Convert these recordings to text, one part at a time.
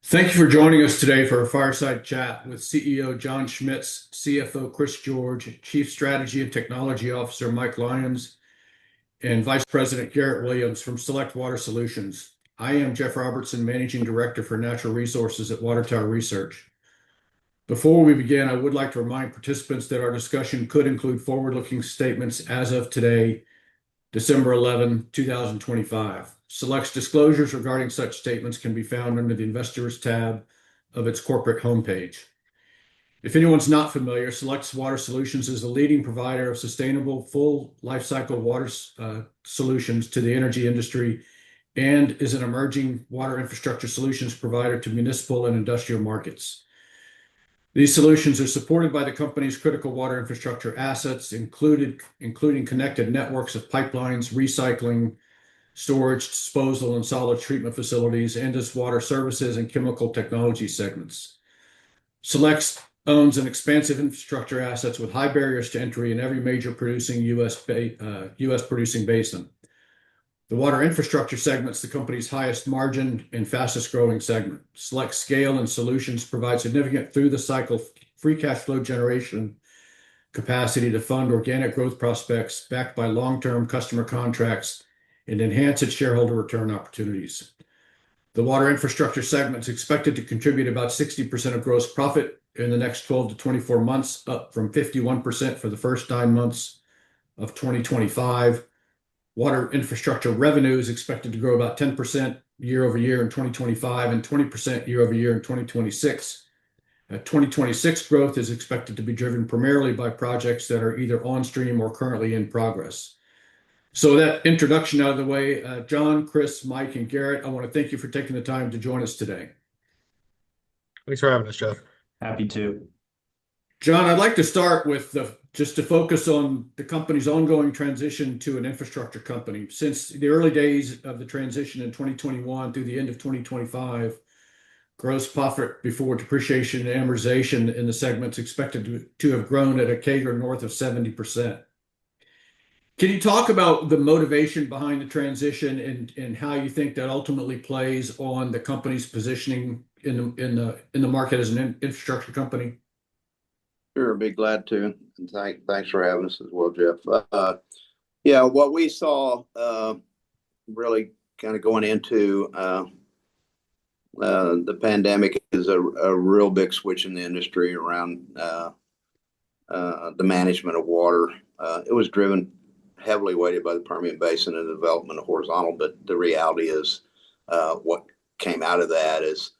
Thank you for joining us today for a fireside chat with CEO John Schmitz, CFO Chris George, Chief Strategy and Technology Officer Mike Lyons, and Vice President Garrett Williams from Select Water Solutions. I am Jeff Robertson, Managing Director for Natural Resources at Wttr Research. Before we begin, I would like to remind participants that our discussion could include forward-looking statements as of today, December 11, 2025. Select's disclosures regarding such statements can be found under the Investors tab of its corporate homepage. If anyone's not familiar, Select Water Solutions is a leading provider of sustainable full lifecycle water solutions to the energy industry and is an emerging water infrastructure solutions provider to municipal and industrial markets. These solutions are supported by the company's critical water infrastructure assets, including connected networks of pipelines, recycling, storage, disposal, and solid treatment facilities, and its water services and chemical technology segments. Select owns an expansive infrastructure assets with high barriers to entry in every major producing U.S. producing basin. The water infrastructure segment is the company's highest margin and fastest growing segment. Select scale and solutions provide significant through the cycle free cash flow generation capacity to fund organic growth prospects backed by long-term customer contracts and enhance its shareholder return opportunities. The water infrastructure segment is expected to contribute about 60% of gross profit in the next 12 to 24 months, up from 51% for the first 9 months of 2025. Water infrastructure revenue is expected to grow about 10% year over year in 2025 and 20% year over year in 2026. 2026 growth is expected to be driven primarily by projects that are either on stream or currently in progress. So that introduction out of the way, John, Chris, Mike, and Garrett, I want to thank you for taking the time to join us today. Thanks for having us, Jeff. Happy to. John, I'd like to start with just to focus on the company's ongoing transition to an infrastructure company. Since the early days of the transition in 2021 through the end of 2025, gross profit before depreciation and amortization in the segment's expected to have grown at a CAGR north of 70%. Can you talk about the motivation behind the transition and how you think that ultimately plays on the company's positioning in the market as an infrastructure company? Sure, be glad to. And thanks for having us as well, Jeff. Yeah, what we saw really kind of going into the pandemic is a real big switch in the industry around the management of water. It was driven heavily weighted by the Permian Basin and the development of horizontal, but the reality is what came out of that is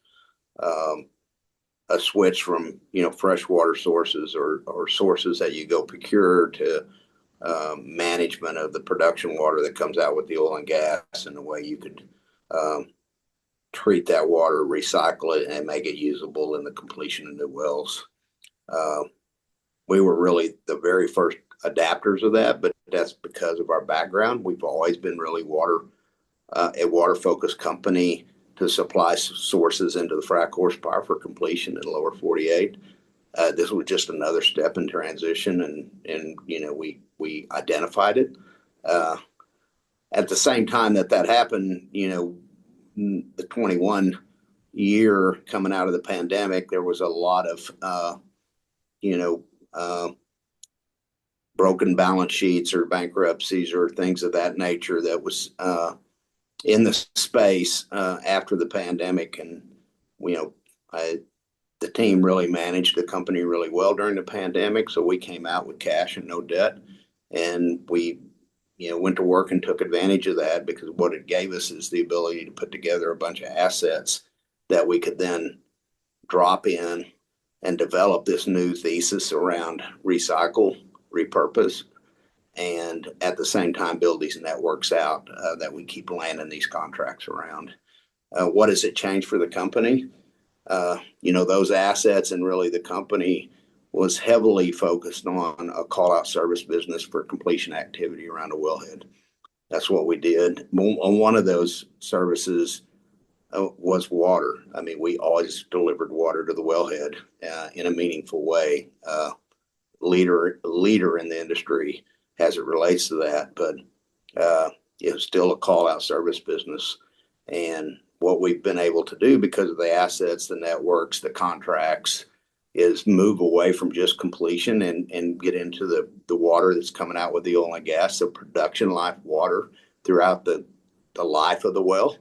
a switch from freshwater sources or sources that you go procure to management of the production water that comes out with the oil and gas, and the way you could treat that water, recycle it, and make it usable in the completion of new wells. We were really the very first adapters of that, but that's because of our background. We've always been really a water-focused company to supply sources into the frac horsepower for completion in the lower 48. This was just another step in transition, and we identified it. At the same time that happened, the 21 year coming out of the pandemic, there was a lot of broken balance sheets or bankruptcies or things of that nature that was in the space after the pandemic. And the team really managed the company really well during the pandemic, so we came out with cash and no debt, and we went to work and took advantage of that, because what it gave us is the ability to put together a bunch of assets that we could then drop in and develop this new thesis around recycle, repurpose, and at the same time build these networks out that we keep landing these contracts around. What has it changed for the company? Those assets and really the company was heavily focused on a call-out service business for completion activity around a wellhead. That's what we did. One of those services was water. I mean, we always delivered water to the wellhead in a meaningful way. Leader in the industry as it relates to that, but it was still a call-out service business. And what we've been able to do because of the assets, the networks, the contracts, is move away from just completion and get into the water that's coming out with the oil and gas, so production life water throughout the life of the well,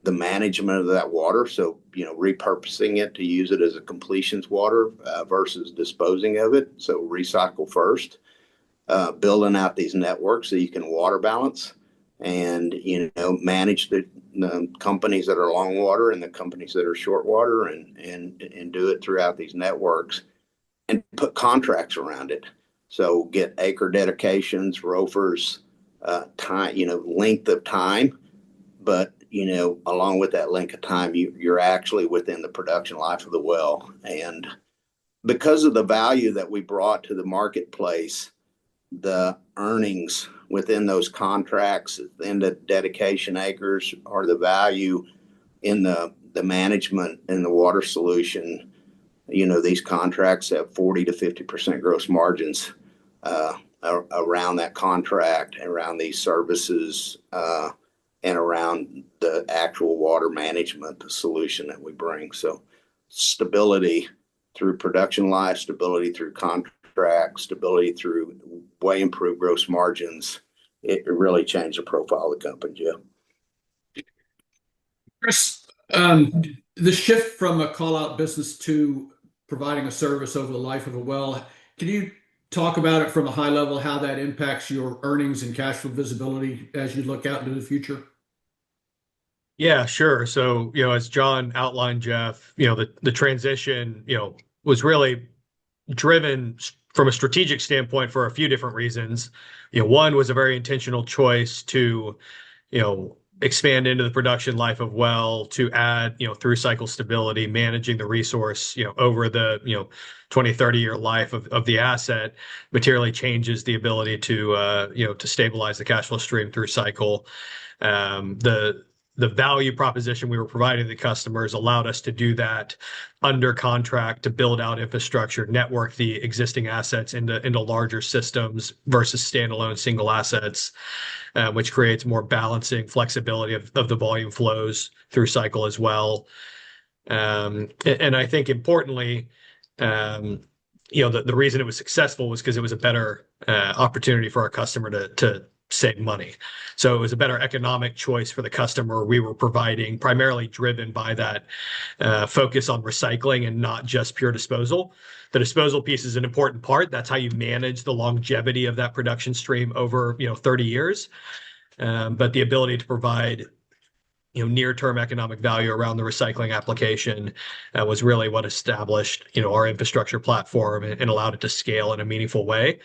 the management of that water. So, repurposing it to use it as a completions water versus disposing of it. So recycle first, building out these networks so you can water balance and, manage the companies that are long water and the companies that are short water and do it throughout these networks and put contracts around it. So get acre dedications, ROFRs, time, length of time, but along with that length of time, you're actually within the production life of the well. And because of the value that we brought to the marketplace, the earnings within those contracts and the dedication acres or the value in the management and the water solution, these contracts have 40 to 50% gross margins around that contract, around these services, and around the actual water management, the solution that we bring. So stability through production life, stability through contract, stability through way improved gross margins. It really changed the profile of the company, Jeff. Chris, the shift from a call-out business to providing a service over the life of a well, can you talk about it from a high level, how that impacts your earnings and cash flow visibility as you look out into the future? Yeah, sure. So, as John outlined, Jeff, the transition, was really driven from a strategic standpoint for a few different reasons. One was a very intentional choice to, expand into the production life of well, to add, through cycle stability, managing the resource, over the, 20, 30-year life of the asset materially changes the ability to stabilize the cash flow stream through cycle. The value proposition we were providing the customers allowed us to do that under contract, to build out infrastructure, network the existing assets into larger systems versus standalone single assets, which creates more balancing flexibility of the volume flows through cycle as well. And I think importantly, the reason it was successful was because it was a better opportunity for our customer to save money. So it was a better economic choice for the customer. We were providing, primarily driven by that focus on recycling and not just pure disposal. The disposal piece is an important part. That's how you manage the longevity of that production stream over 30 years. But the ability to provide near-term economic value around the recycling application was really what established our infrastructure platform and allowed it to scale in a meaningful way,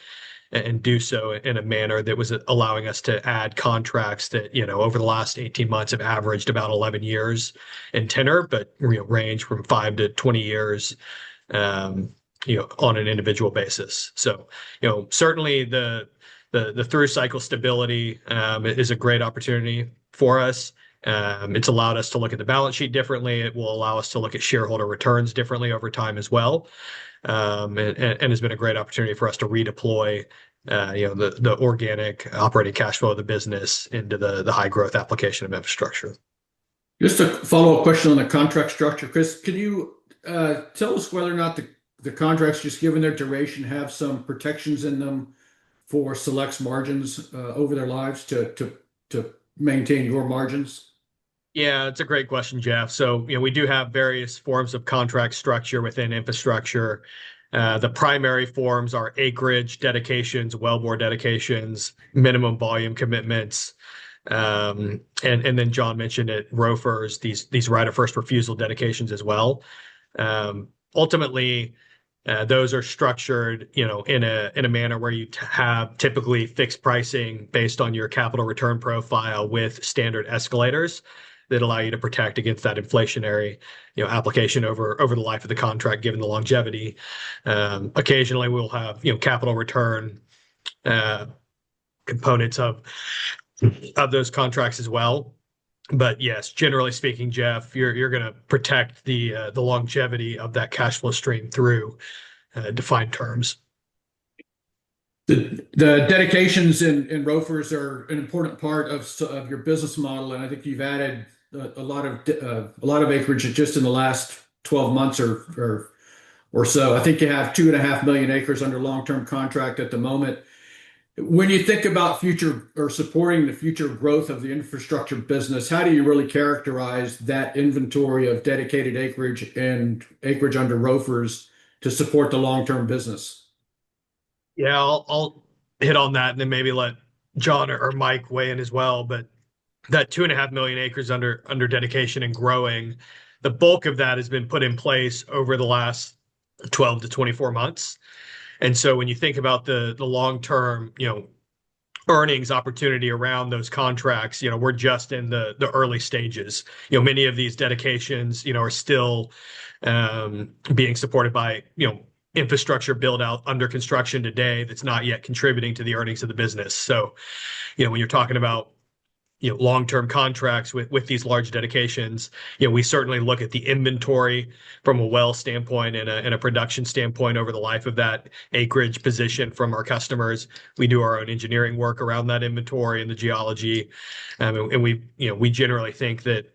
and do so in a manner that was allowing us to add contracts that, over the last 18 months have averaged about 11 years in tenor, but range from 5 to 20 years, on an individual basis. So, certainly the through cycle stability is a great opportunity for us. It's allowed us to look at the balance sheet differently. It will allow us to look at shareholder returns differently over time as well. And has been a great opportunity for us to redeploy, the organic operating cash flow of the business into the high growth application of infrastructure. Just a follow-up question on the contract structure, Chris. Can you tell us whether or not the contracts, just given their duration, have some protections in them for Select's margins over their lives to maintain your margins? Yeah, it's a great question, Jeff. So, we do have various forms of contract structure within infrastructure. The primary forms are acreage dedications, wellbore dedications, minimum volume commitments, and then John mentioned it, ROFRs, these right of first refusal dedications as well. Ultimately, those are structured, in a manner where you have typically fixed pricing based on your capital return profile with standard escalators that allow you to protect against that inflationary, application over the life of the contract, given the longevity. Occasionally, we'll have, capital return components of those contracts as well. But yes, generally speaking, Jeff, you're going to protect the longevity of that cash flow stream through defined terms. The dedications and ROFRs are an important part of your business model, and I think you've added a lot of acreage just in the last 12 months or so. I think you have 2.5 million acres under long-term contract at the moment. When you think about future or supporting the future growth of the infrastructure business, how do you really characterize that inventory of dedicated acreage and acreage under ROFRs to support the long-term business? Yeah, I'll hit on that and then maybe let John or Mike weigh in as well. But that 2.5 million acres under dedication and growing, the bulk of that has been put in place over the last 12 to 24 months. And so when you think about the long term, earnings opportunity around those contracts, we're just in the early stages. Many of these dedications, are still being supported by, infrastructure build out under construction today that's not yet contributing to the earnings of the business. So, when you're talking about long-term contracts with these large dedications, we certainly look at the inventory from a well standpoint and a production standpoint over the life of that acreage position from our customers. We do our own engineering work around that inventory and the geology, and we generally think that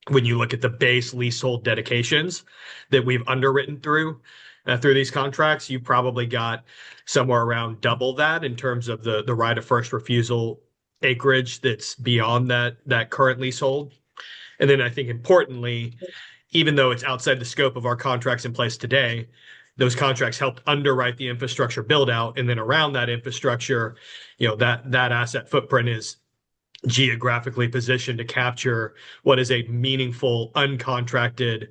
when you look at the base leasehold dedications that we've underwritten through these contracts, you probably got somewhere around double that in terms of the right of first refusal acreage that's beyond that current leasehold. And then I think importantly, even though it's outside the scope of our contracts in place today, those contracts helped underwrite the infrastructure build out. And then around that infrastructure, that asset footprint is geographically positioned to capture what is a meaningful uncontracted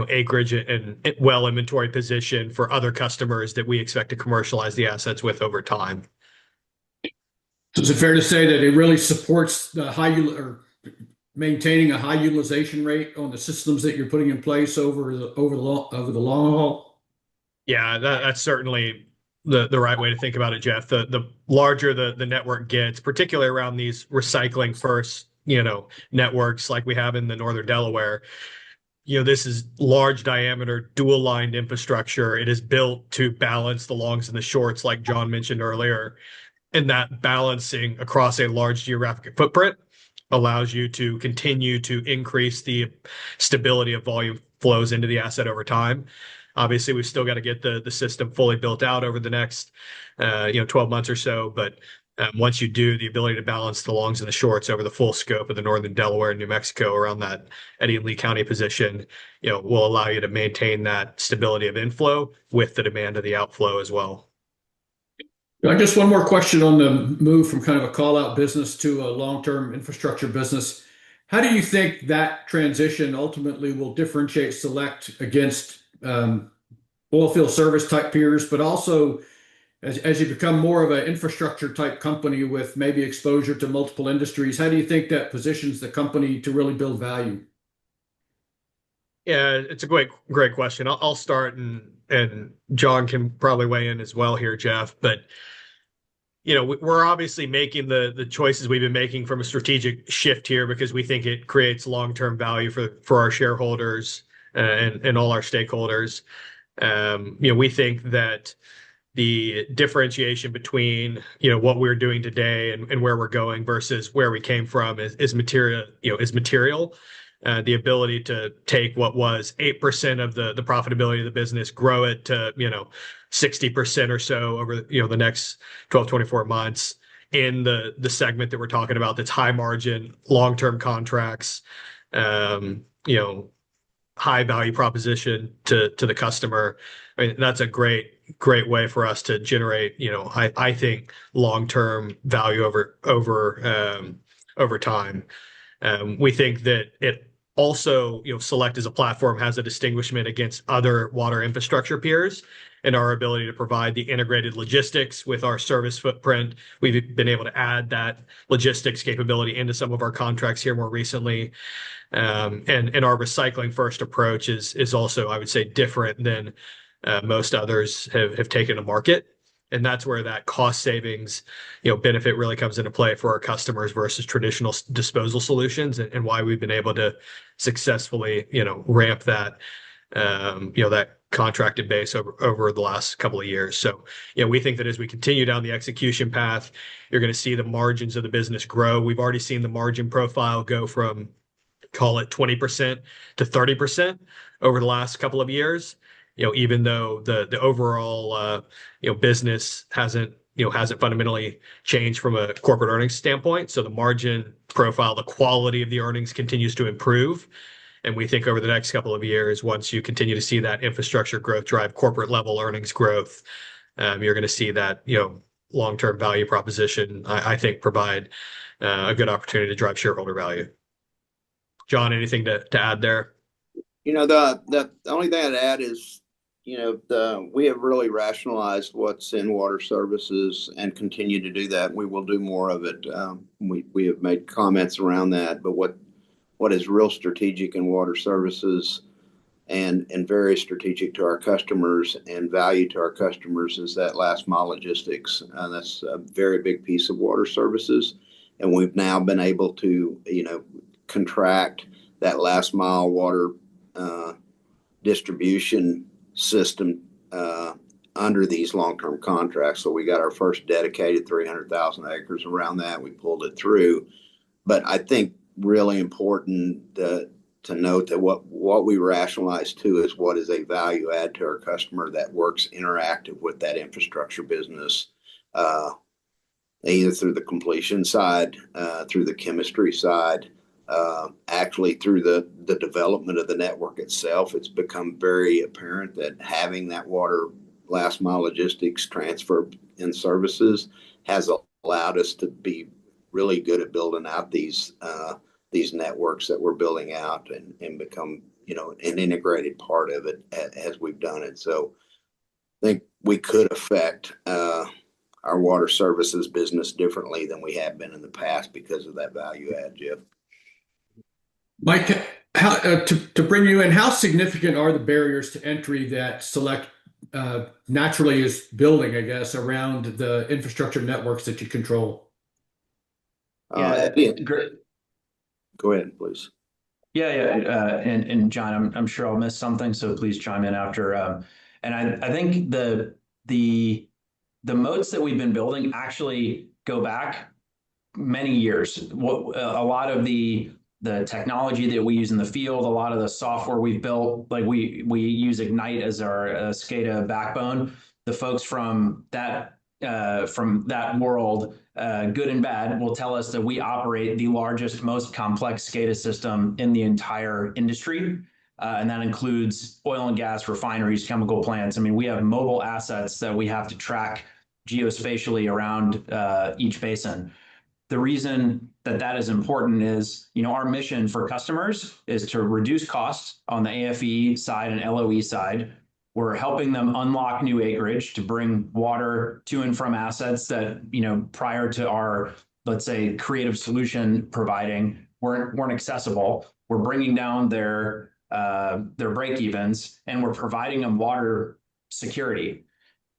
acreage and well inventory position for other customers that we expect to commercialize the assets with over time. So is it fair to say that it really supports the or maintaining a high utilization rate on the systems that you're putting in place over the long haul? Yeah, that's certainly the right way to think about it, Jeff. The larger the network gets, particularly around these recycling first, networks like we have in the Northern Delaware, this is large diameter, dual lined infrastructure. It is built to balance the longs and the shorts, like John mentioned earlier. And that balancing across a large geographic footprint allows you to continue to increase the stability of volume flows into the asset over time. Obviously, we've still got to get the system fully built out over the next 12 months or so. But once you do, the ability to balance the longs and the shorts over the full scope of the Northern Delaware and New Mexico around that Eddy and Lee County position, will allow you to maintain that stability of inflow with the demand of the outflow as well. I guess one more question on the move from kind of a call out business to a long-term infrastructure business. How do you think that transition ultimately will differentiate Select against oil field service type peers, but also as you become more of an infrastructure type company with maybe exposure to multiple industries, how do you think that positions the company to really build value? Yeah, it's a great question. I'll start and John can probably weigh in as well here, Jeff. But we're obviously making the choices we've been making from a strategic shift here because we think it creates long-term value for our shareholders and all our stakeholders. We think that the differentiation between what we're doing today and where we're going versus where we came from is material. The ability to take what was 8% of the profitability of the business, grow it to 60% or so over the next 12, 24 months in the segment that we're talking about that's high margin, long-term contracts, high value proposition to the customer. I mean, that's a great way for us to generate, I think long-term value over time. We think that it also, Select as a platform has a distinguishment against other water infrastructure peers and our ability to provide the integrated logistics with our service footprint. We've been able to add that logistics capability into some of our contracts here more recently. And our recycling first approach is also, I would say, different than most others have taken to market. And that's where that cost savings, benefit really comes into play for our customers versus traditional disposal solutions, and why we've been able to successfully, ramp that, that contracted base over the last couple of years. So, we think that as we continue down the execution path, you're going to see the margins of the business grow. We've already seen the margin profile go from call it 20% to 30% over the last couple of years. Even though the overall business hasn't fundamentally changed from a corporate earnings standpoint. So the margin profile, the quality of the earnings continues to improve. And we think over the next couple of years, once you continue to see that infrastructure growth drive corporate level earnings growth, you're going to see that long-term value proposition, I think, provide a good opportunity to drive shareholder value. John, anything to add there? The only thing I'd add is, we have really rationalized what's in water services and continue to do that. We will do more of it. We have made comments around that, but what is real strategic in water services and very strategic to our customers and value to our customers is that last mile logistics. That's a very big piece of water services. And we've now been able to, contract that last mile water distribution system under these long-term contracts. So we got our first dedicated 300,000 acres around that. We pulled it through. But I think really important to note that what we rationalize too is what is a value add to our customer that works interactive with that infrastructure business, either through the completion side, through the chemistry side, actually through the development of the network itself. It's become very apparent that having that water last mile logistics transfer in services has allowed us to be really good at building out these networks that we're building out and become, an integrated part of it as we've done it. So I think we could affect our water services business differently than we have been in the past because of that value add, Jeff. Mike, to bring you in, how significant are the barriers to entry that Select naturally is building, I guess, around the infrastructure networks that you control? Great. Go ahead, please. Yeah. And John, I'm sure I'll miss something, so please chime in after. And I think the moats that we've been building actually go back many years. A lot of the technology that we use in the field, a lot of the software we've built, like we use Ignite as our SCADA backbone. The folks from that world, good and bad, will tell us that we operate the largest, most complex SCADA system in the entire industry. And that includes oil and gas refineries, chemical plants. I mean, we have mobile assets that we have to track geospatially around each basin. The reason that is important is, our mission for customers is to reduce costs on the AFE side and LOE side. We're helping them unlock new acreage to bring water to and from assets that, prior to our, let's say, creative solution providing weren't accessible. We're bringing down their break evens, and we're providing them water security.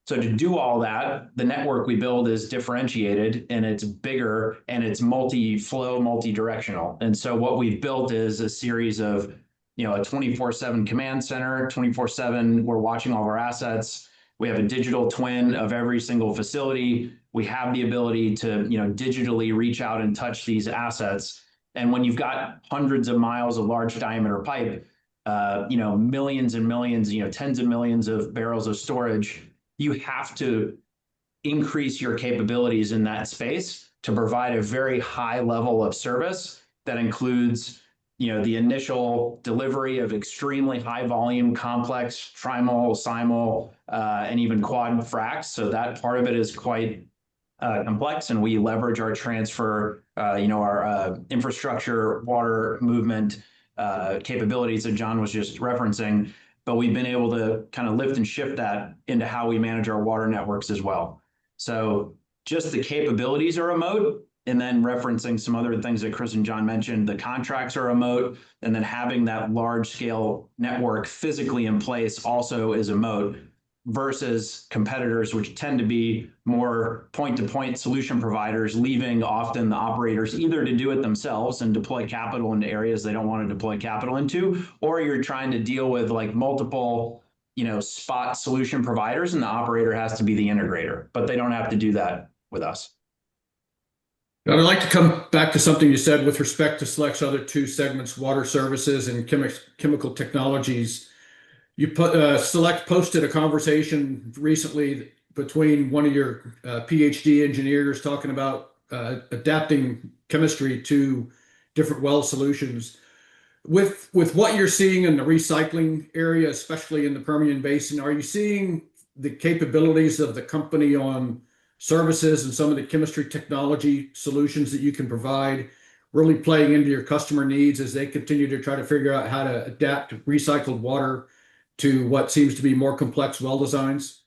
So to do all that, the network we build is differentiated, and it's bigger, and it's multi-flow, multi-directional. And so what we've built is a series of, a 24/7 command center, 24/7, we're watching all of our assets. We have a digital twin of every single facility. We have the ability to, digitally reach out and touch these assets. And when you've got hundreds of miles of large diameter pipe, millions and millions, tens of millions of barrels of storage, you have to increase your capabilities in that space to provide a very high level of service that includes, the initial delivery of extremely high volume, complex trimul, simul, and even quad fracs. So that part of it is quite complex, and we leverage our transfer, our infrastructure, water movement capabilities that John was just referencing. But we've been able to kind of lift and shift that into how we manage our water networks as well. So just the capabilities are a moat, and then referencing some other things that Chris and John mentioned, the contracts are a moat, and then having that large scale network physically in place also is a moat, versus competitors, which tend to be more point-to-point solution providers, leaving often the operators either to do it themselves and deploy capital into areas they don't want to deploy capital into, or you're trying to deal with like multiple, spot solution providers, and the operator has to be the integrator, but they don't have to do that with us. I'd like to come back to something you said with respect to Select's other two segments, water services and chemical technologies. You put Select posted a conversation recently between one of your PhD engineers talking about adapting chemistry to different well solutions. With what you're seeing in the recycling area, especially in the Permian Basin, are you seeing the capabilities of the company on services and some of the chemistry technology solutions that you can provide really playing into your customer needs as they continue to try to figure out how to adapt recycled water to what seems to be more complex well designs?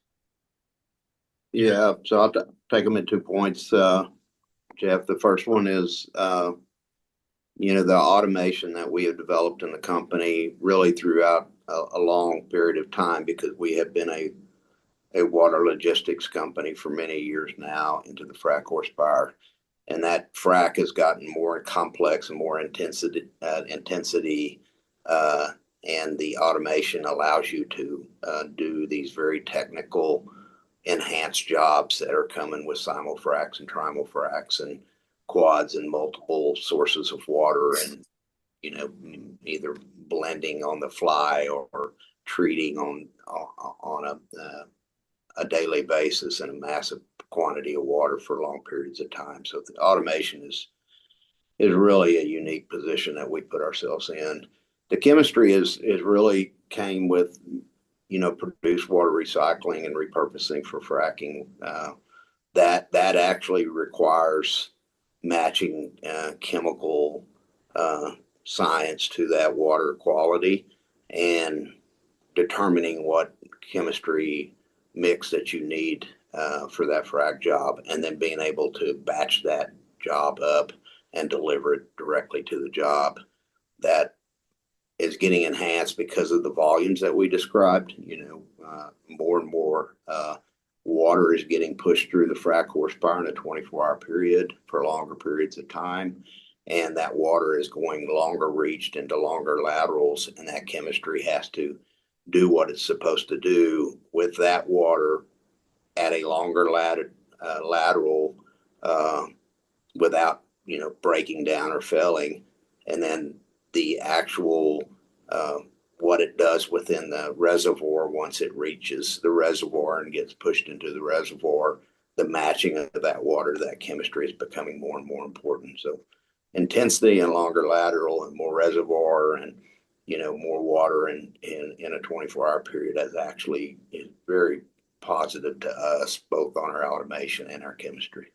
Yeah, so take them in 2 points, Jeff. The first one is, the automation that we have developed in the company really throughout a long period of time, because we have been a water logistics company for many years now into the frac horsepower. And that frac has gotten more complex and more intensity, and the automation allows you to do these very technical enhanced jobs that are coming with simul-fracs and trimul-fracs and quads and multiple sources of water, and either blending on the fly or treating on a daily basis in a massive quantity of water for long periods of time. So the automation is really a unique position that we put ourselves in. The chemistry is really came with produced water recycling and repurposing for fracking. That actually requires matching chemical science to that water quality and determining what chemistry mix that you need for that frac job, and then being able to batch that job up and deliver it directly to the job. That is getting enhanced because of the volumes that we described. More and more water is getting pushed through the frac horsepower in a 24-hour period for longer periods of time. And that water is going longer reached into longer laterals, and that chemistry has to do what it's supposed to do with that water at a longer lateral without breaking down or failing. And then the actual what it does within the reservoir once it reaches the reservoir and gets pushed into the reservoir, the matching of that water, that chemistry is becoming more and more important. So intensity and longer lateral and more reservoir and more water in a 24-hour period is very positive to us, both on our automation and our chemistry.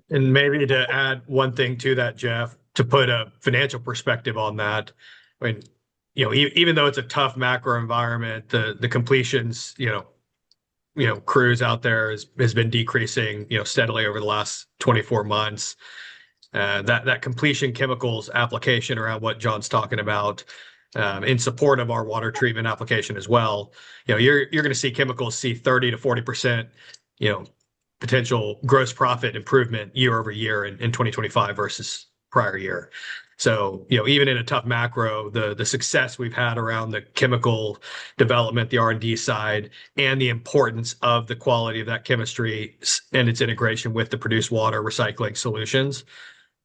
And maybe to add one thing to that, Jeff, to put a financial perspective on that, I mean, even though it's a tough macro environment, the completions, crews out there has been decreasing, steadily over the last 24 months. That completion chemicals application around what John's talking about, in support of our water treatment application as well. You're going to see chemicals see 30 to 40%, potential gross profit improvement year over year in 2025 versus prior year. So, even in a tough macro, the success we've had around the chemical development, the R&D side, and the importance of the quality of that chemistry and its integration with the produced water recycling solutions,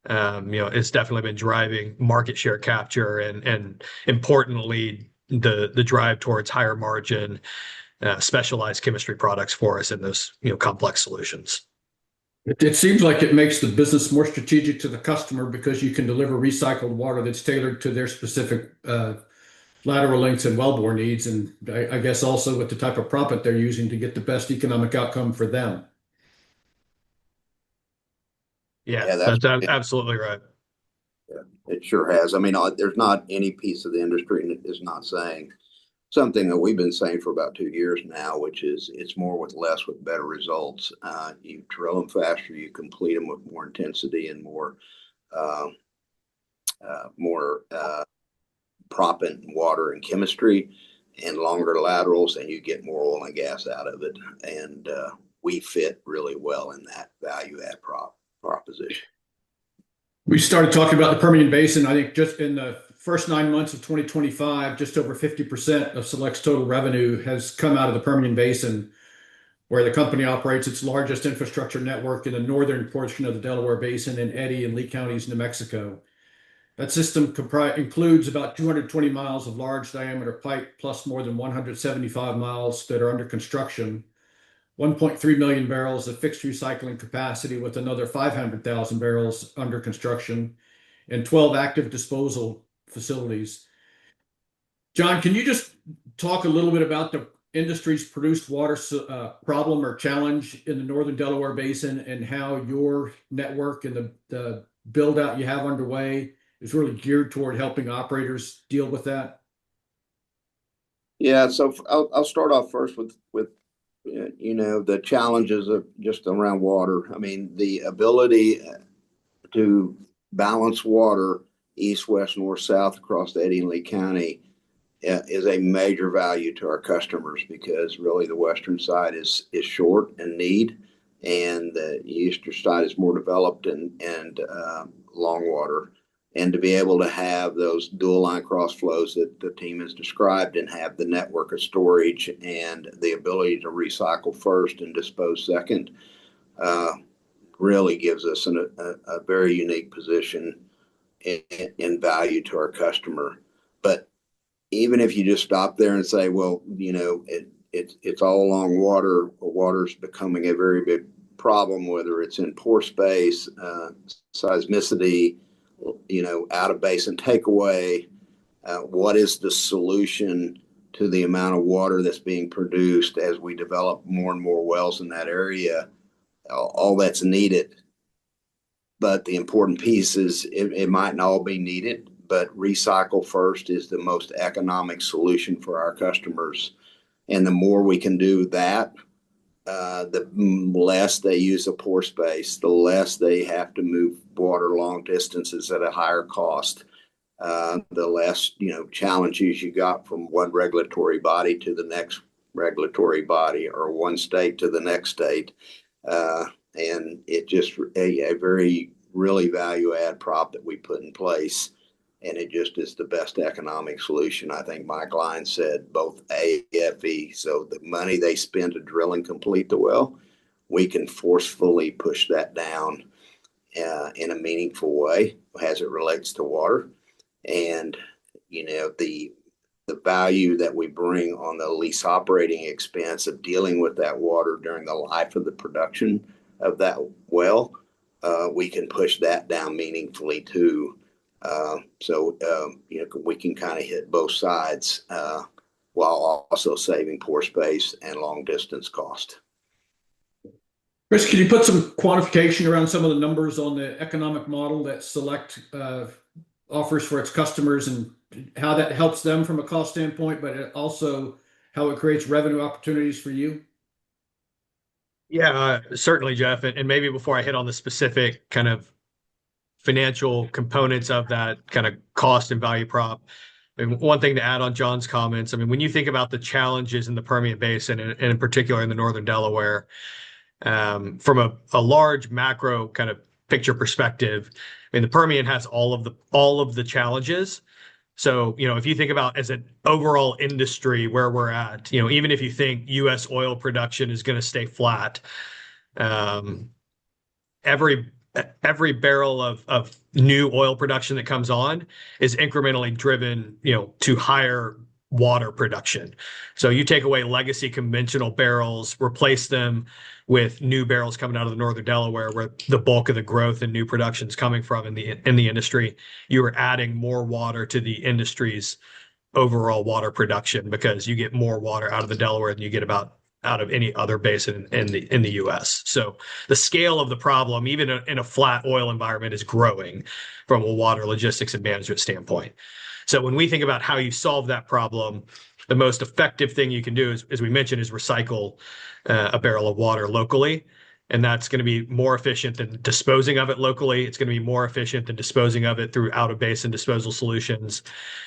it's definitely been driving market share capture and importantly, the drive towards higher margin, specialized chemistry products for us in those, complex solutions. It seems like it makes the business more strategic to the customer because you can deliver recycled water that's tailored to their specific lateral lengths and wellbore needs, and I guess also with the type of proppant they're using to get the best economic outcome for them. Yeah, that's absolutely right. Yeah, it sure has. I mean, there's not any piece of the industry that is not saying something that we've been saying for about 2 years now, which is it's more with less with better results. You drill them faster, you complete them with more intensity and more proppant, water, and chemistry, and longer laterals, and you get more oil and gas out of it. And we fit really well in that value add proposition. We started talking about the Permian Basin. I think just in the first 9 months of 2025, just over 50% of Select's total revenue has come out of the Permian Basin. where the company operates its largest infrastructure network in the northern portion of the Delaware Basin in Eddy and Lee counties, New Mexico. That system includes about 220 miles of large diameter pipe, plus more than 175 miles that are under construction, 1.3 million barrels of fixed recycling capacity with another 500,000 barrels under construction, and 12 active disposal facilities. John, can you just talk a little bit about the industry's produced water problem or challenge in the northern Delaware Basin, and how your network and the build out you have underway is really geared toward helping operators deal with that? Yeah, so I'll start off first with the challenges of just around water. I mean, the ability to balance water east, west, north, south across the Eddy and Lee County is a major value to our customers, because really the western side is short and need, and the eastern side is more developed and long water. And to be able to have those dual line cross flows that the team has described, and have the network of storage and the ability to recycle first and dispose second, really gives us a very unique position in value to our customer. But even if you just stop there and say, well, it's all along water, water's becoming a very big problem, whether it's in pore space, seismicity, out of basin takeaway. What is the solution to the amount of water that's being produced as we develop more and more wells in that area? All that's needed. But the important piece is it might not all be needed, but recycle first is the most economic solution for our customers. And the more we can do that, the less they use a pore space, the less they have to move water long distances at a higher cost, the less challenges you got from one regulatory body to the next regulatory body, or one state to the next state. And it just a very really value add prop that we put in place. And it just is the best economic solution. I think Mike Lyons said both AFE, so the money they spend to drill and complete the well, we can forcefully push that down in a meaningful way as it relates to water. And, the value that we bring on the lease operating expense of dealing with that water during the life of the production of that well, we can push that down meaningfully too. We can kind of hit both sides while also saving pore space and long distance cost. Chris, can you put some quantification around some of the numbers on the economic model that Select offers for its customers, and how that helps them from a cost standpoint, but also how it creates revenue opportunities for you? Yeah, certainly, Jeff. And maybe before I hit on the specific kind of financial components of that kind of cost and value prop, I mean, one thing to add on John's comments, I mean, when you think about the challenges in the Permian Basin, and in particular in the northern Delaware, from a large macro kind of picture perspective, I mean, the Permian has all of the challenges. So, if you think about as an overall industry where we're at, even if you think U.S. oil production is going to stay flat, every barrel of new oil production that comes on is incrementally driven, to higher water production. So you take away legacy conventional barrels, replace them with new barrels coming out of the northern Delaware, where the bulk of the growth and new production is coming from in the industry. You are adding more water to the industry's overall water production, because you get more water out of the Delaware than you get out of any other basin in the U.S. So the scale of the problem, even in a flat oil environment, is growing from a water logistics and management standpoint. So when we think about how you solve that problem, the most effective thing you can do is, as we mentioned, is recycle a barrel of water locally. And that's going to be more efficient than disposing of it locally. It's going to be more efficient than disposing of it through out-of-basin disposal solutions.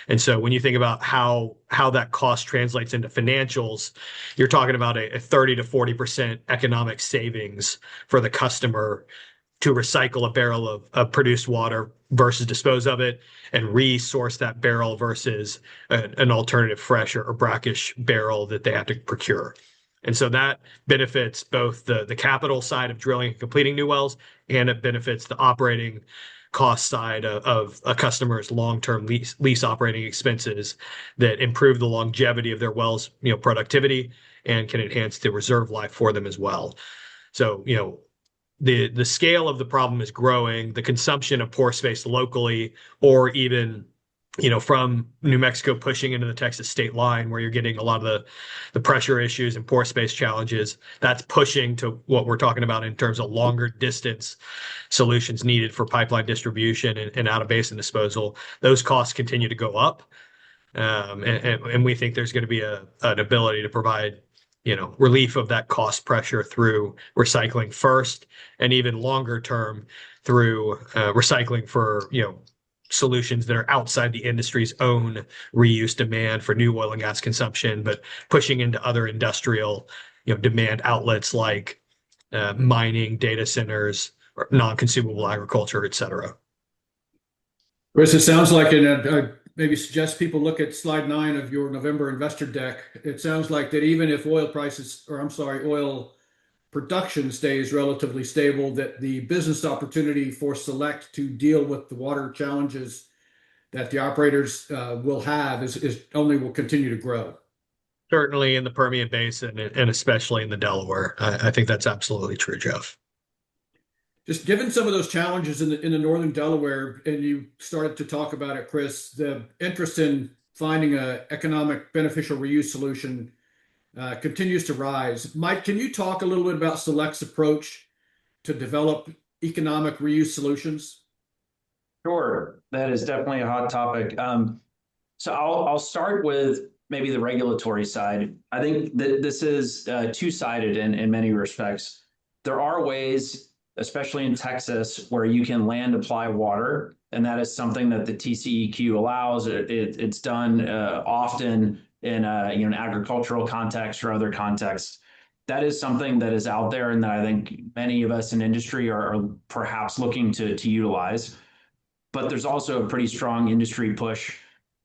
And so when you think about how that cost translates into financials, you're talking about a 30 to 40% economic savings for the customer to recycle a barrel of produced water versus dispose of it, and resource that barrel versus an alternative fresh or brackish barrel that they have to procure. And so that benefits both the capital side of drilling and completing new wells, and it benefits the operating cost side of a customer's long-term lease operating expenses that improve the longevity of their wells, productivity, and can enhance the reserve life for them as well. So, the scale of the problem is growing. The consumption of pore space locally, or even from New Mexico pushing into the Texas state line, where you're getting a lot of the pressure issues and pore space challenges, that's pushing to what we're talking about in terms of longer distance solutions needed for pipeline distribution and out of basin disposal. Those costs continue to go up. And we think there's going to be an ability to provide relief of that cost pressure through recycling first, and even longer term through recycling for solutions that are outside the industry's own reuse demand for new oil and gas consumption, but pushing into other industrial demand outlets like mining, data centers, or non-consumable agriculture, et cetera. Chris, it sounds like, and maybe suggest people look at slide 9 of your November investor deck. It sounds like that even if oil production stays relatively stable, that the business opportunity for Select to deal with the water challenges that the operators will have will continue to grow. Certainly in the Permian Basin, and especially in the Delaware. I think that's absolutely true, Jeff. Just given some of those challenges in the northern Delaware, and you started to talk about it, Chris, the interest in finding an economic beneficial reuse solution continues to rise. Mike, can you talk a little bit about Select's approach to develop economic reuse solutions? Sure, that is definitely a hot topic. So I'll start with maybe the regulatory side. I think that this is two-sided in many respects. There are ways, especially in Texas, where you can land apply water, and that is something that the TCEQ allows. It's done often in an agricultural context or other contexts. That is something that is out there, and that I think many of us in industry are perhaps looking to utilize. But there's also a pretty strong industry push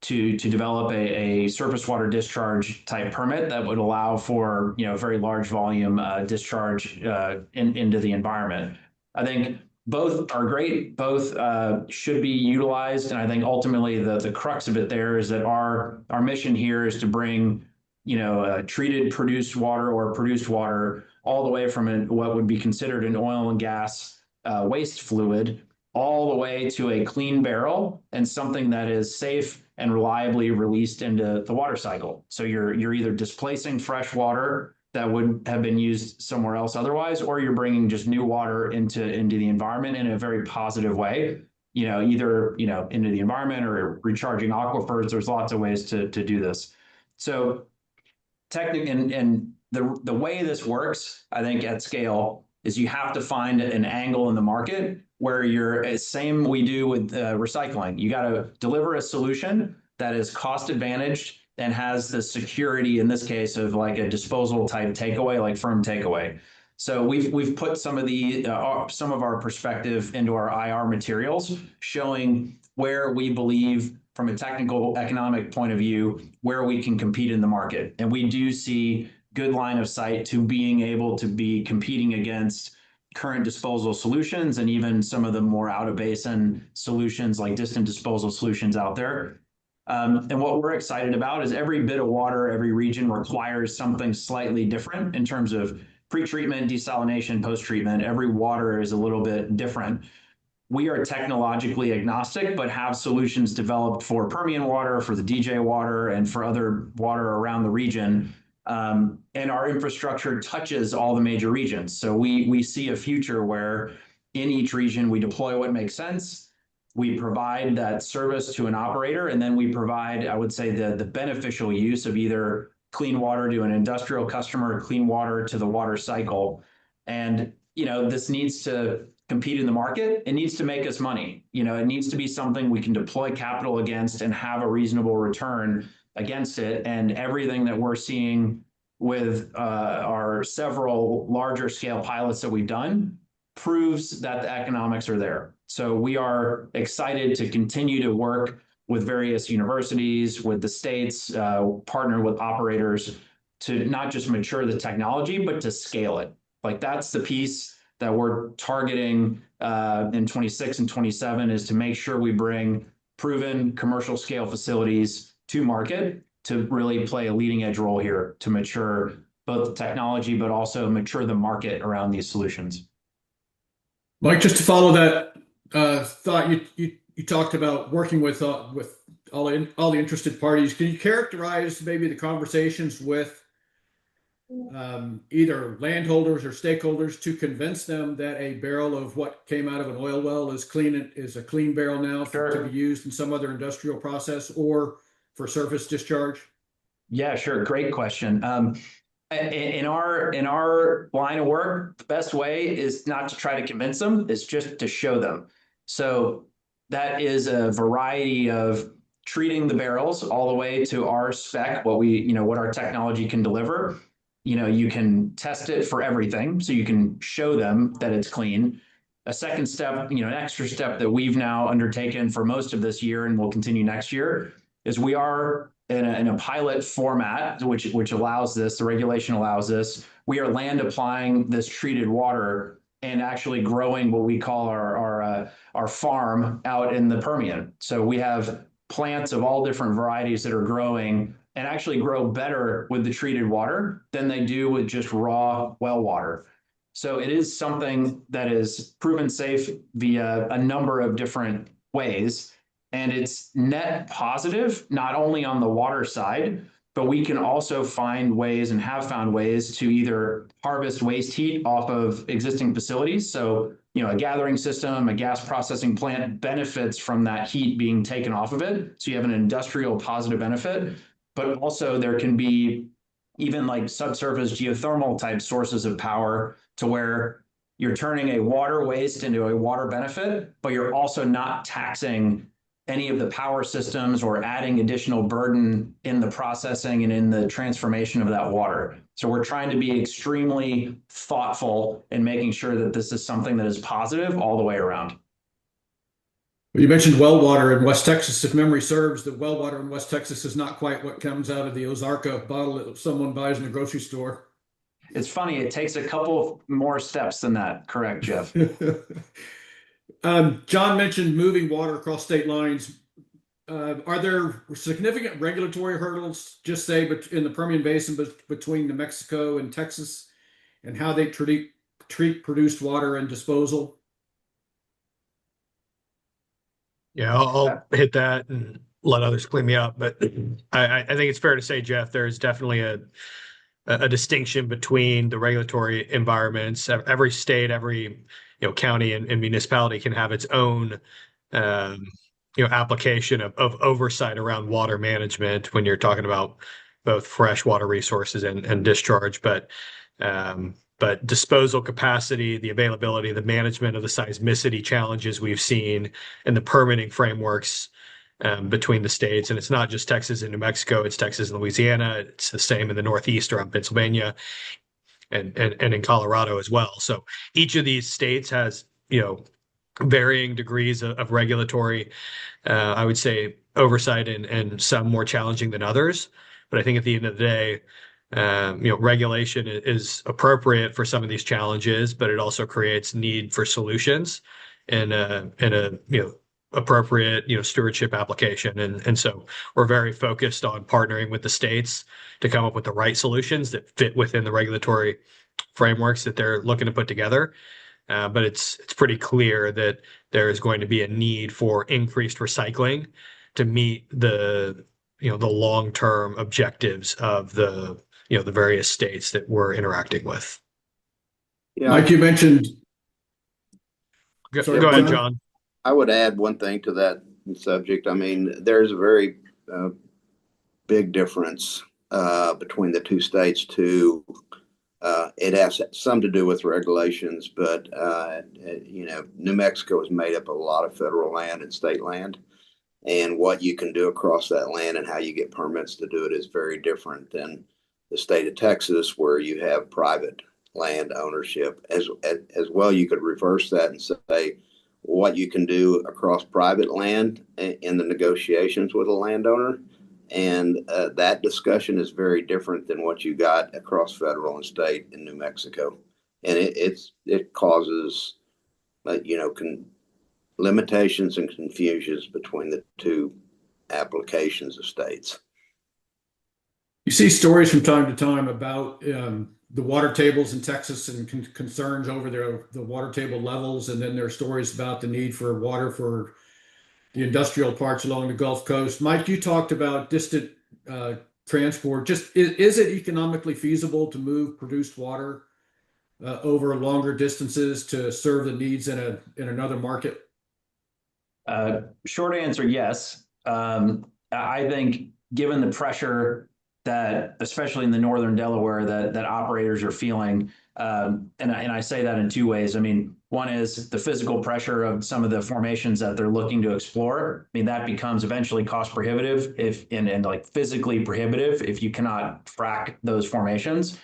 to develop a surface water discharge type permit that would allow for very large volume discharge into the environment. I think both are great, both should be utilized, and I think ultimately the crux of it there is that our mission here is to bring treated produced water or produced water all the way from what would be considered an oil and gas waste fluid all the way to a clean barrel and something that is safe and reliably released into the water cycle. So you're either displacing fresh water that would have been used somewhere else otherwise, or you're bringing just new water into the environment in a very positive way. Either into the environment or recharging aquifers. There's lots of ways to do this. So technically, and the way this works, I think at scale, is you have to find an angle in the market where you're same we do with recycling. You got to deliver a solution that is cost advantaged and has the security, in this case, of like a disposal type takeaway, like firm takeaway. So we've put some of our perspective into our IR materials, showing where we believe, from a technical economic point of view, where we can compete in the market. And we do see good line of sight to being able to be competing against current disposal solutions and even some of the more out of basin solutions like distant disposal solutions out there. And what we're excited about is every bit of water, every region requires something slightly different in terms of pre-treatment, desalination, post-treatment. Every water is a little bit different. We are technologically agnostic, but have solutions developed for Permian water, for the DJ water, and for other water around the region. And our infrastructure touches all the major regions. So we see a future where in each region we deploy what makes sense. We provide that service to an operator, and then we provide, I would say, the beneficial use of either clean water to an industrial customer, or clean water to the water cycle. And this needs to compete in the market. It needs to make us money. It needs to be something we can deploy capital against and have a reasonable return against it. And everything that we're seeing with our several larger scale pilots that we've done proves that the economics are there. So we are excited to continue to work with various universities, with the states, partner with operators to not just mature the technology, but to scale it. Like that's the piece that we're targeting in 26 and 27 is to make sure we bring proven commercial scale facilities to market to really play a leading edge role here to mature both the technology, but also mature the market around these solutions. Mike, just to follow that thought, you talked about working with all the interested parties. Can you characterize maybe the conversations with either landholders or stakeholders to convince them that a barrel of what came out of an oil well is a clean barrel now to be used in some other industrial process or for surface discharge? Yeah, sure. Great question. In our line of work, the best way is not to try to convince them, it's just to show them. So that is a variety of treating the barrels all the way to our spec, what our technology can deliver. You can test it for everything, so you can show them that it's clean. A second step, an extra step that we've now undertaken for most of this year and will continue next year is we are in a pilot format, which allows this, the regulation allows this. We are land applying this treated water and actually growing what we call our farm out in the Permian. So we have plants of all different varieties that are growing and actually grow better with the treated water than they do with just raw well water. So it is something that is proven safe via a number of different ways. And it's net positive, not only on the water side, but we can also find ways and have found ways to either harvest waste heat off of existing facilities. So, a gathering system, a gas processing plant benefits from that heat being taken off of it. So you have an industrial positive benefit, but also there can be even like subsurface geothermal type sources of power to where you're turning a water waste into a water benefit, but you're also not taxing any of the power systems or adding additional burden in the processing and in the transformation of that water. So we're trying to be extremely thoughtful in making sure that this is something that is positive all the way around. You mentioned well water in West Texas. If memory serves, the well water in West Texas is not quite what comes out of the Ozarka bottle that someone buys in the grocery store. It's funny, it takes a couple more steps than that. Correct, Jeff. John mentioned moving water across state lines. Are there significant regulatory hurdles, just say, in the Permian Basin between New Mexico and Texas, and how they treat produced water and disposal? Yeah, I'll hit that and let others clean me up. But I think it's fair to say, Jeff, there's definitely a distinction between the regulatory environments. Every state, every county and municipality can have its own application of oversight around water management when you're talking about both fresh water resources and discharge. But disposal capacity, the availability, the management of the seismicity challenges we've seen, and the permitting frameworks between the states. And it's not just Texas and New Mexico, it's Texas and Louisiana. It's the same in the Northeast around Pennsylvania and in Colorado as well. So each of these states has, varying degrees of regulatory, I would say, oversight and some more challenging than others. But I think at the end of the day, regulation is appropriate for some of these challenges, but it also creates need for solutions and a appropriate stewardship application. And so we're very focused on partnering with the states to come up with the right solutions that fit within the regulatory frameworks that they're looking to put together. But it's pretty clear that there is going to be a need for increased recycling to meet the long-term objectives of the various states that we're interacting with. Yeah, Like you mentioned. Go ahead, John. I would add one thing to that subject. I mean, there's a very big difference between the two states too. It has some to do with regulations, but New Mexico is made up of a lot of federal land and state land, and what you can do across that land and how you get permits to do it is very different than the state of Texas, where you have private land ownership. As well, you could reverse that and say what you can do across private land in the negotiations with a landowner And that discussion is very different than what you got across federal and state in New Mexico. And it causes, limitations and confusions between the two applications of states. You see stories from time to time about the water tables in Texas and concerns over the water table levels, and then there are stories about the need for water for the industrial parts along the Gulf Coast. Mike, you talked about distant transport. Just is it economically feasible to move produced water over longer distances to serve the needs in another market? Short answer, yes. I think given the pressure that, especially in the northern Delaware, that operators are feeling, and I say that in two ways. I mean, one is the physical pressure of some of the formations that they're looking to explore. I mean, that becomes eventually cost prohibitive and like physically prohibitive if you cannot frack those formations.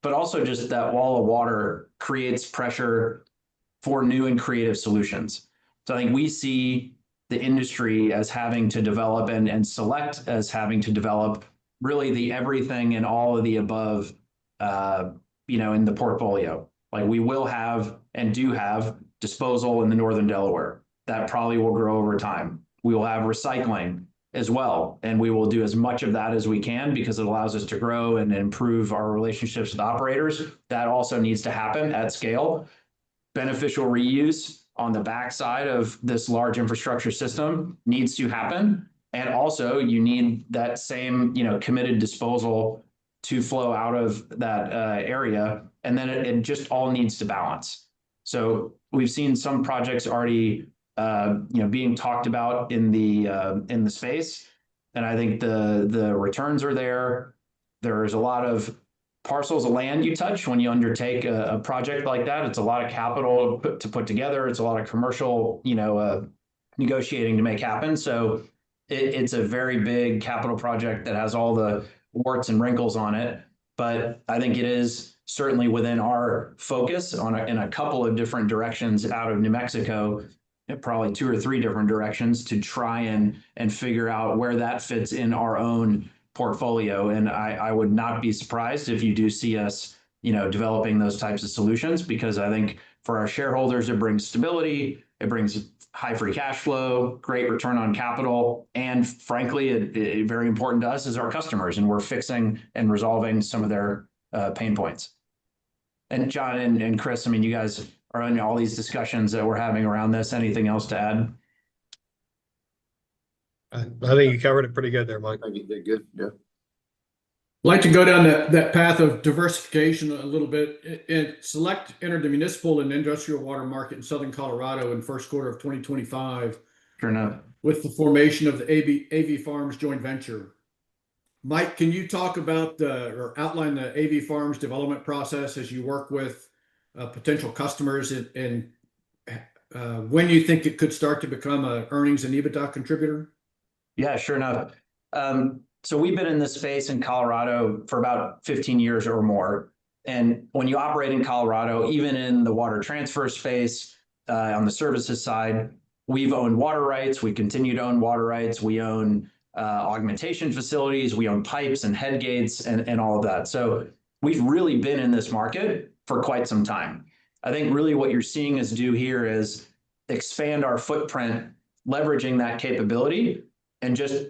But also just that wall of water creates pressure for new and creative solutions. So I think we see the industry as having to develop and Select as having to develop really the everything and all of the above, in the portfolio. Like we will have and do have disposal in the northern Delaware. That probably will grow over time. We will have recycling as well, and we will do as much of that as we can because it allows us to grow and improve our relationships with operators. That also needs to happen at scale. Beneficial reuse on the backside of this large infrastructure system needs to happen. And also you need that same, committed disposal to flow out of that area. And then it just all needs to balance. So we've seen some projects already, being talked about in the space. And I think the returns are there. There's a lot of parcels of land you touch when you undertake a project like that. It's a lot of capital to put together. It's a lot of commercial, negotiating to make happen. So it's a very big capital project that has all the warts and wrinkles on it. But I think it is certainly within our focus in a couple of different directions out of New Mexico, probably 2 or 3 different directions to try and figure out where that fits in our own portfolio. And I would not be surprised if you do see us, developing those types of solutions, because I think for our shareholders, it brings stability, it brings high free cash flow, great return on capital, and frankly, it very important to us as our customers, and we're fixing and resolving some of their pain points. And John and Chris, I mean, you guys are in all these discussions that we're having around this. Anything else to add? I think you covered it pretty good there, Mike. I think you did good. Yeah. I'd like to go down that path of diversification a little bit. Select entered the municipal and industrial water market in southern Colorado in first quarter of 2025. Sure enough. With the formation of the AV Farms joint venture. Mike, can you talk about or outline the AV Farms development process as you work with potential customers and when you think it could start to become an earnings and EBITDA contributor? Yeah, sure enough. So we've been in this space in Colorado for about 15 years or more. And when you operate in Colorado, even in the water transfer space, on the services side, we've owned water rights. We continue to own water rights. We own augmentation facilities. We own pipes and head gates and all of that. So we've really been in this market for quite some time. I think really what you're seeing us do here is expand our footprint, leveraging that capability and just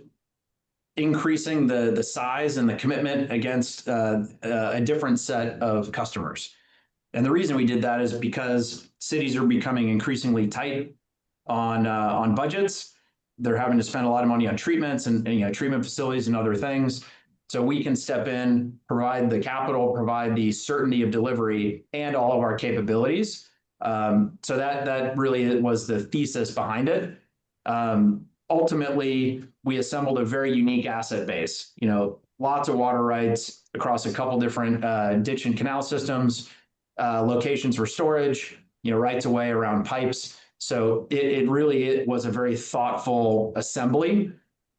increasing the size and the commitment against a different set of customers. And the reason we did that is because cities are becoming increasingly tight on budgets. They're having to spend a lot of money on treatments and treatment facilities and other things. So we can step in, provide the capital, provide the certainty of delivery, and all of our capabilities. So that really was the thesis behind it. Ultimately, we assembled a very unique asset base. Lots of water rights across a couple different ditch and canal systems, locations for storage, rights of way around pipes. So it really was a very thoughtful assembly,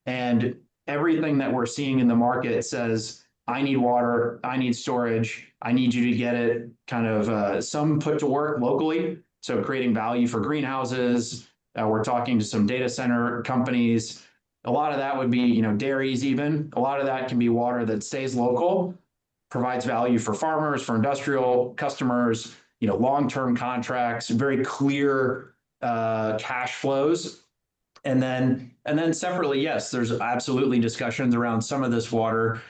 and everything that we're seeing in the market says, I need water, I need storage, I need you to get it kind of some put to work locally. So creating value for greenhouses. We're talking to some data center companies. A lot of that would be, dairies even. A lot of that can be water that stays local, provides value for farmers, for industrial customers, long-term contracts, very clear cash flows. And then separately, yes, there's absolutely discussions around some of this water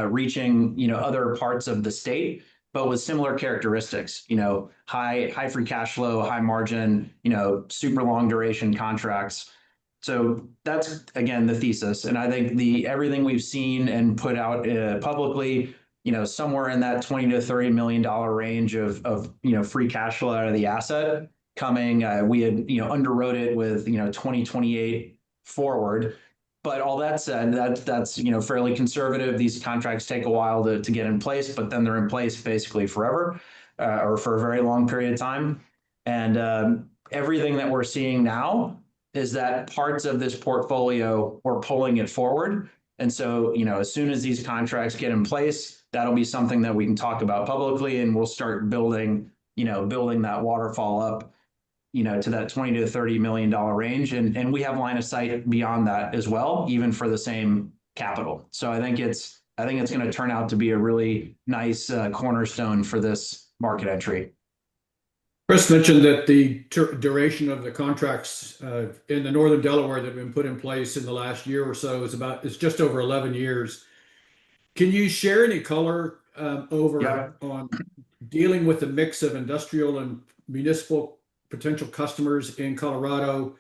reaching, other parts of the state, but with similar characteristics, high free cash flow, high margin, super long duration contracts. So that's again the thesis, and I think the everything we've seen and put out publicly, somewhere in that $20 to $30 million range of free cash flow out of the asset coming. We had underwrote it with 2028 forward. But all that said, that's fairly conservative. These contracts take a while to get in place, but then they're in place basically forever, or for a very long period of time. And everything that we're seeing now is that parts of this portfolio, we're pulling it forward. And so, as soon as these contracts get in place, that'll be something that we can talk about publicly, and we'll start building that waterfall up, to that $20 to $30 million range. And we have line of sight beyond that as well, even for the same capital. So I think it's going to turn out to be a really nice cornerstone for this market entry. Chris mentioned that the duration of the contracts in the Northern Delaware that have been put in place in the last year or so is just over 11 years. Can you share any color on dealing with the mix of industrial and municipal potential customers in Colorado,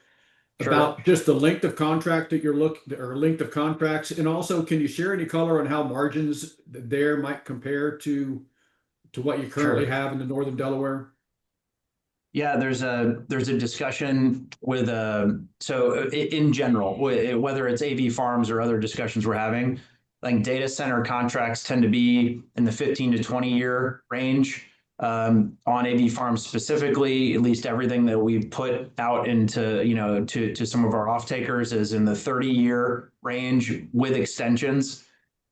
about just the length of contract that you're looking, or length of contracts, and also can you share any color on how margins there might compare to what you currently have in the Northern Delaware? Yeah, there's a discussion with so in general, whether it's AV farms or other discussions we're having, like data center contracts tend to be in the 15 to 20-year range. On AV farms specifically, at least everything that we've put out into, to some of our off takers is in the 30-year range with extensions.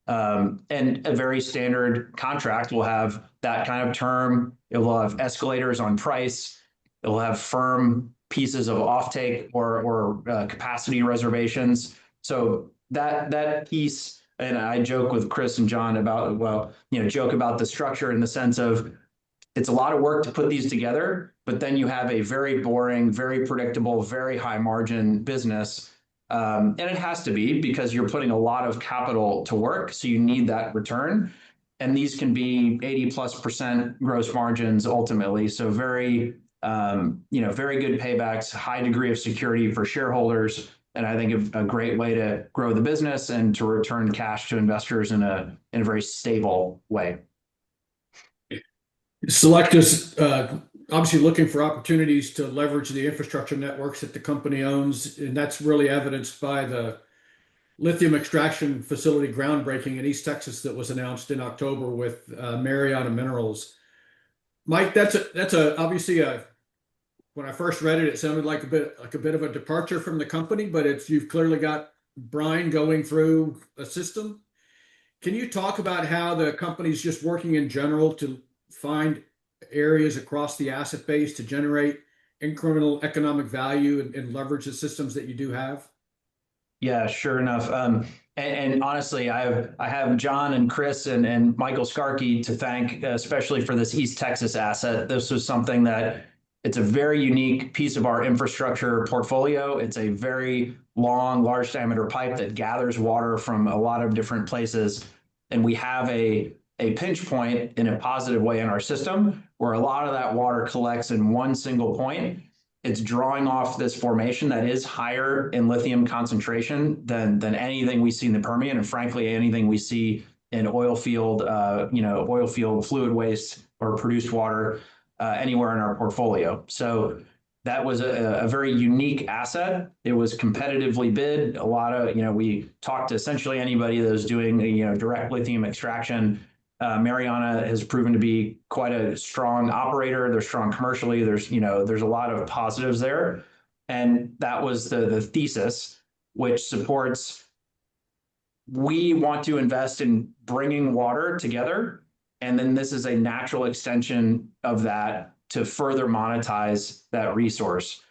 And a very standard contract will have that kind of term. It will have escalators on price. It will have firm pieces of offtake or capacity reservations. So that piece, and I joke with Chris and John about, joke about the structure in the sense of it's a lot of work to put these together, but then you have a very boring, very predictable, very high margin business. And it has to be because you're putting a lot of capital to work. So you need that return. And these can be 80+% gross margins ultimately. So very, very good paybacks, high degree of security for shareholders. And I think a great way to grow the business and to return cash to investors in a very stable way. Select is obviously looking for opportunities to leverage the infrastructure networks that the company owns, and that's really evidenced by the lithium extraction facility groundbreaking in East Texas that was announced in October with Mariana Minerals. Mike, that's obviously when I first read it, it sounded like a bit of a departure from the company, but you've clearly got brine going through a system. Can you talk about how the company's just working in general to find areas across the asset base to generate incremental economic value and leverage the systems that you do have? Yeah, sure enough. And honestly, I have John and Chris and Michael Skarke to thank, especially for this East Texas asset. This was something that it's a very unique piece of our infrastructure portfolio. It's a very long, large diameter pipe that gathers water from a lot of different places. And we have a pinch point in a positive way in our system where a lot of that water collects in one single point. It's drawing off this formation that is higher in lithium concentration than anything we see in the Permian, and frankly, anything we see in oil field fluid waste or produced water anywhere in our portfolio. So that was a very unique asset. It was competitively bid. A lot of, we talked to essentially anybody that was doing, direct lithium extraction. Mariana has proven to be quite a strong operator. They're strong commercially. There's a lot of positives there. And that was the thesis, which supports we want to invest in bringing water together. And then this is a natural extension of that to further monetize that resource.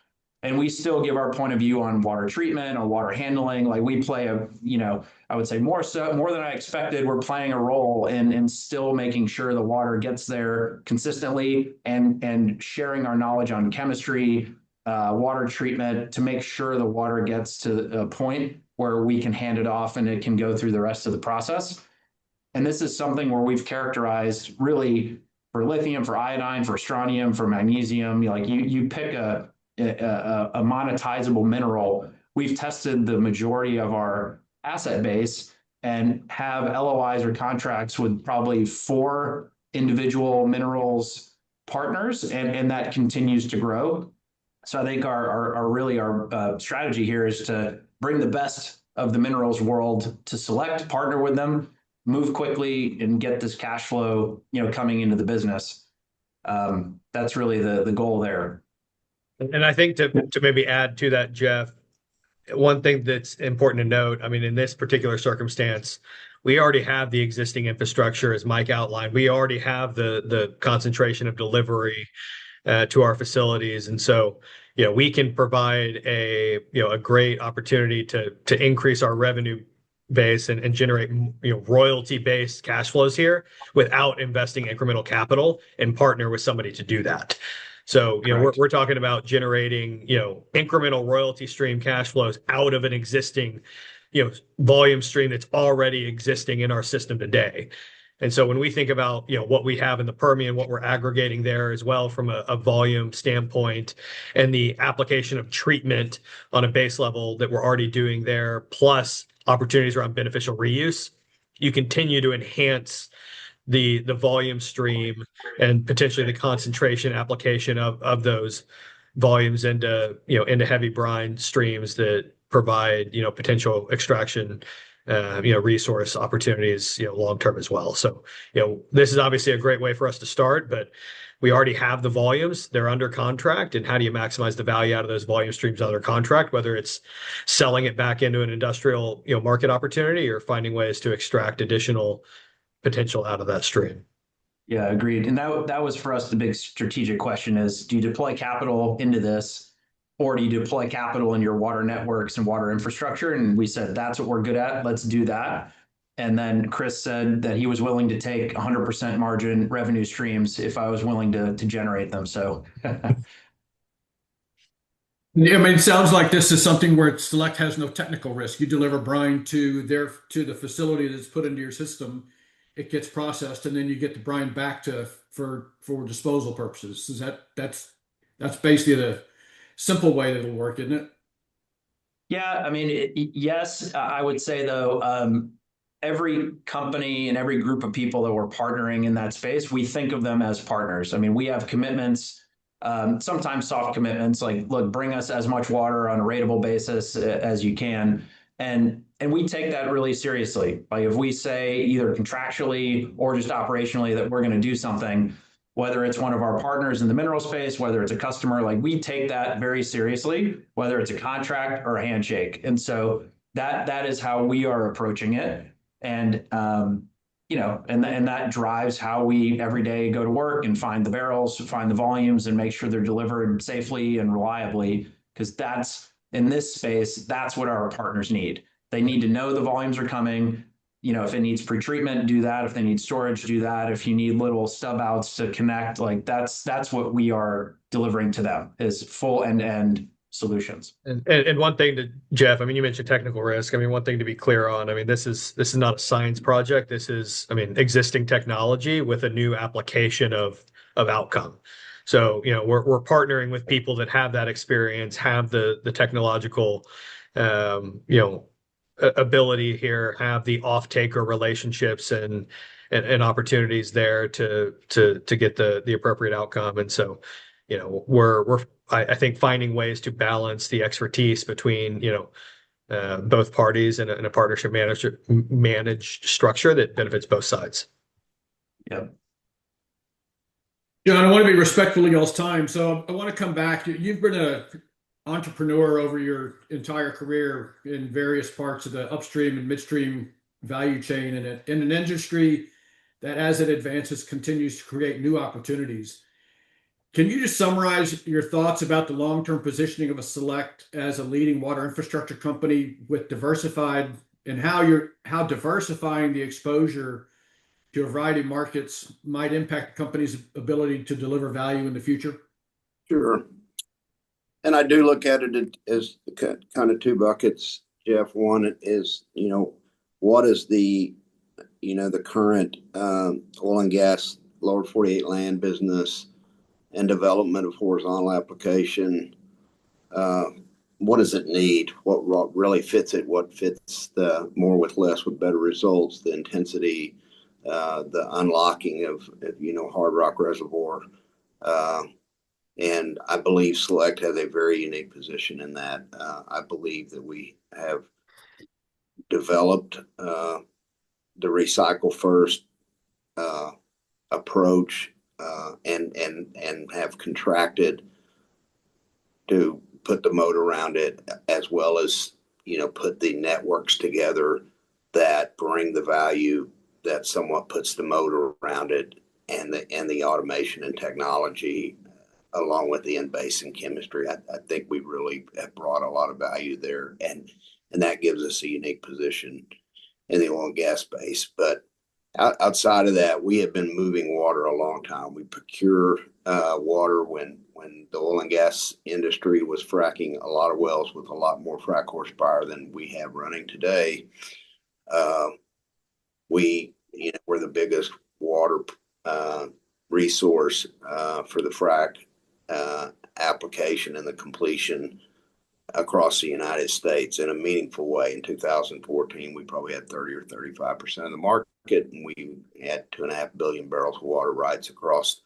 And we still give our point of view on water treatment, on water handling. Like we play I would say more than I expected. We're playing a role in still making sure the water gets there consistently and sharing our knowledge on chemistry, water treatment to make sure the water gets to a point where we can hand it off and it can go through the rest of the process. And this is something where we've characterized really for lithium, for iodine, for strontium, for magnesium. Like you pick a monetizable mineral. We've tested the majority of our asset base and have LOIs or contracts with probably 4 individual minerals partners, and that continues to grow. So I think our strategy here is to bring the best of the minerals world to select, partner with them, move quickly, and get this cash flow, coming into the business. That's really the goal there. And I think to maybe add to that, Jeff, one thing that's important to note, I mean, in this particular circumstance, we already have the existing infrastructure, as Mike outlined. We already have the concentration of delivery to our facilities, and so we can provide a great opportunity to increase our revenue base and generate royalty based cash flows here without investing incremental capital and partner with somebody to do that. So we're talking about generating incremental royalty stream cash flows out of an existing volume stream that's already existing in our system today. And so when we think about what we have in the Permian, what we're aggregating there as well from a volume standpoint, and the application of treatment on a base level that we're already doing there, plus opportunities around beneficial reuse, you continue to enhance the volume stream and potentially the concentration application of those volumes into heavy brine streams that provide potential extraction resource opportunities long term as well. So this is obviously a great way for us to start, but we already have the volumes, they're under contract, and how do you maximize the value out of those volume streams under contract, whether it's selling it back into an industrial market opportunity or finding ways to extract additional potential out of that stream. Yeah, agreed. And that was for us the big strategic question is, do you deploy capital into this, or do you deploy capital in your water networks and water infrastructure? And we said, that's what we're good at. Let's do that. And then Chris said that he was willing to take 100% margin revenue streams if I was willing to generate them. So Yeah, I mean, it sounds like this is something where Select has no technical risk. You deliver brine to the facility that's put into your system, it gets processed, and then you get the brine back for disposal purposes. Is that's basically the simple way that it'll work, isn't it? Yeah, I mean, yes, I would say though, every company and every group of people that we're partnering in that space, we think of them as partners. I mean, we have commitments, sometimes soft commitments, like, look, bring us as much water on a ratable basis as you can. And we take that really seriously. Like if we say either contractually or just operationally that we're going to do something, whether it's one of our partners in the mineral space, whether it's a customer, like we take that very seriously, whether it's a contract or a handshake. And so that is how we are approaching it. And and that drives how we every day go to work and find the barrels, find the volumes, and make sure they're delivered safely and reliably. Because that's in this space, that's what our partners need. They need to know the volumes are coming. If it needs pretreatment, do that. If they need storage, do that. If you need little stub outs to connect, like that's what we are delivering to them is full end-to-end solutions. And one thing to Jeff, I mean, you mentioned technical risk. I mean, one thing to be clear on, I mean, this is not a science project. This is, I mean, existing technology with a new application of outcome. So, we're partnering with people that have that experience, have the technological, ability here, have the off-taker relationships and opportunities there to get the appropriate outcome. And so, we're I think finding ways to balance the expertise between both parties in a partnership managed structure that benefits both sides. Yeah. John, I want to be respectful of y'all's time, so I want to come back. You've been an entrepreneur over your entire career in various parts of the upstream and midstream value chain, and in an industry that, as it advances, continues to create new opportunities. Can you just summarize your thoughts about the long-term positioning of a Select as a leading water infrastructure company with diversified, and how diversifying the exposure to a variety of markets might impact the company's ability to deliver value in the future? Sure. And I do look at it as kind of two buckets, Jeff. One is, what is the current oil and gas lower 48 land business and development of horizontal application. What does it need? What really fits it? What fits the more with less with better results? The intensity, the unlocking of hard rock reservoir. And I believe Select has a very unique position in that. I believe that we have developed the recycle first approach and have contracted to put the moat around it, as well as put the networks together that bring the value that somewhat puts the moat around it, and the automation and technology along with the in-basin chemistry. I think we really have brought a lot of value there, and that gives us a unique position in the oil and gas space. But outside of that, we have been moving water a long time. We procure water when the oil and gas industry was fracking a lot of wells with a lot more frac horsepower than we have running today. We're the biggest water resource for the frac application and the completion across the United States in a meaningful way. In 2014, we probably had 30 or 35% of the market, and we had 2.5 billion barrels of water rights across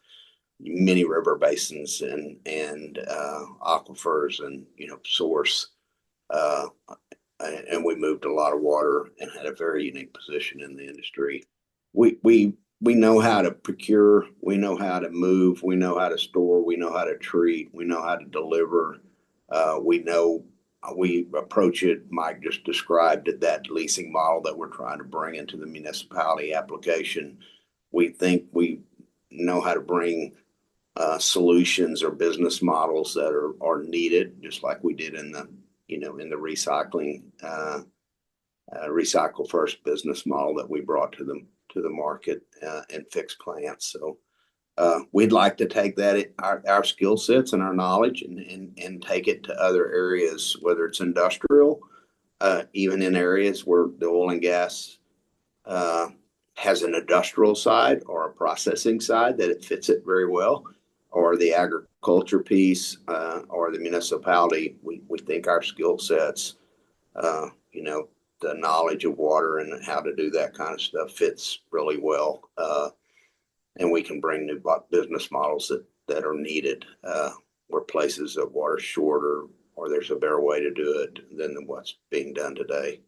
many river basins and aquifers and source. And we moved a lot of water and had a very unique position in the industry. We know how to procure, we know how to move, we know how to store, we know how to treat, we know how to deliver. We approach it, Mike just described it, that leasing model that we're trying to bring into the municipality application. We think we know how to bring solutions or business models that are needed, just like we did in the recycling recycle first business model that we brought to the market and fixed plants. So we'd like to take that our skill sets and our knowledge and take it to other areas, whether it's industrial, even in areas where the oil and gas has an industrial side or a processing side that it fits it very well, or the agriculture piece, or the municipality. We think our skill sets, the knowledge of water and how to do that kind of stuff fits really well. And we can bring new business models that are needed where places of water shorter, or there's a better way to do it than what's being done today.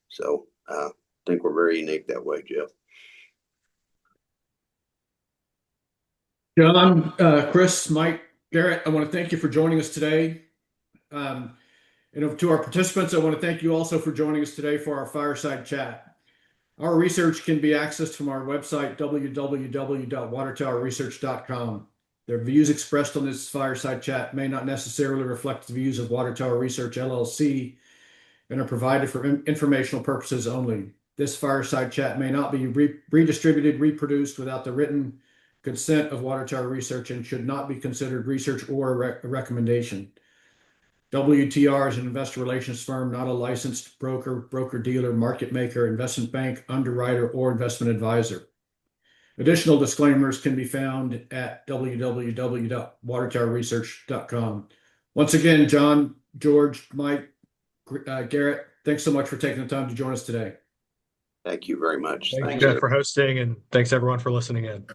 So I think we're very unique that way, Jeff. John, Chris, Mike, Garrett, I want to thank you for joining us today. To our participants, I want to thank you also for joining us today for our fireside chat. Our research can be accessed from our website, www.wttrresearch.com. The views expressed on this fireside chat may not necessarily reflect the views of Water Tower Research, LLC, and are provided for informational purposes only. This fireside chat may not be redistributed, reproduced without the written consent of Water Tower Research, and should not be considered research or a recommendation. WTR is an investor relations firm, not a licensed broker dealer, market maker, investment bank, underwriter, or investment advisor. Additional disclaimers can be found at www.wttrresearch.com. Once again, John, George, Mike, Garrett, thanks so much for taking the time to join us today. Thank you very much. Thank you, Jeff, for hosting, and thanks everyone for listening in.